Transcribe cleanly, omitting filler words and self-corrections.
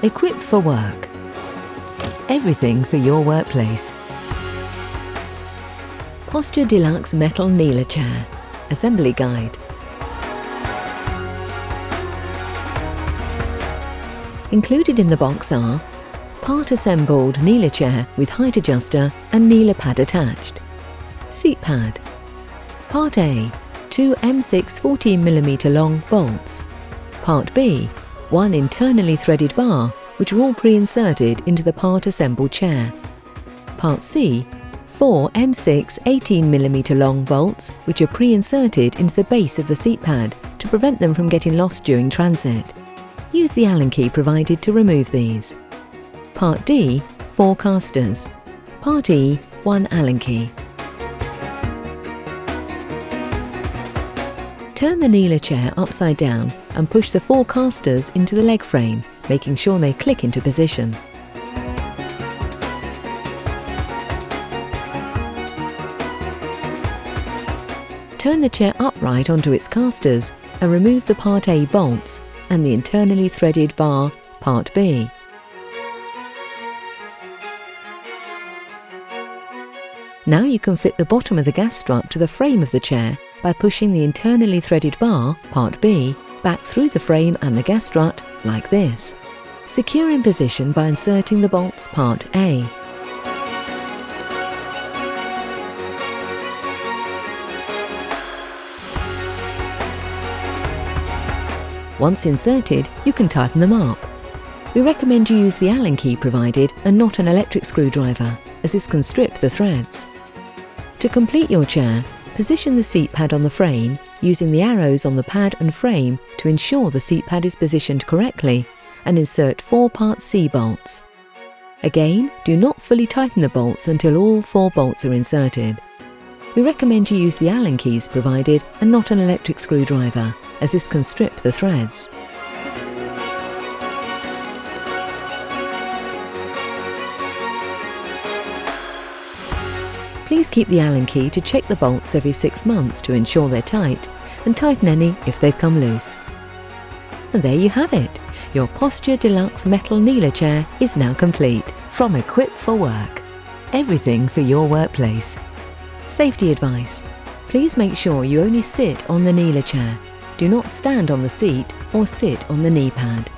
Equipped for work. Everything for your workplace. Posture Deluxe Metal Kneeler Chair. Assembly Guide. Included in the box are part-assembled kneeler chair with height adjuster and kneeler pad attached. Seat pad. Part A, 2 M6 14mm long bolts. Part B, 1 internally threaded bar, which are all pre-inserted into the part-assembled chair. Part C, 4 M6 18mm long bolts, which are pre-inserted into the base of the seat pad to prevent them from getting lost during transit. Use the Allen key provided to remove these. Part D, 4 casters. Part E, 1 Allen key. Turn the kneeler chair upside down and push the 4 casters into the leg frame, making sure they click into position. Turn the chair upright onto its casters and remove the Part A bolts and the internally threaded bar, Part B. Now you can fit the bottom of the gas strut to the frame of the chair by pushing the internally threaded bar, Part B, back through the frame and the gas strut, like this. Secure in position by inserting the bolts, Part A. Once inserted, you can tighten them up. We recommend you use the Allen key provided and not an electric screwdriver, as this can strip the threads. To complete your chair, position the seat pad on the frame using the arrows on the pad and frame to ensure the seat pad is positioned correctly, and insert 4 Part C bolts. Again, do not fully tighten the bolts until all 4 bolts are inserted. We recommend you use the Allen keys provided and not an electric screwdriver, as this can strip the threads. Please keep the Allen key to check the bolts every 6 months to ensure they're tight, and tighten any if they've come loose. And there you have it! Your Posture Deluxe Metal Kneeler Chair is now complete. From Equipped for Work. Everything for your workplace. Safety advice. Please make sure you only sit on the kneeler chair. Do not stand on the seat or sit on the knee pad.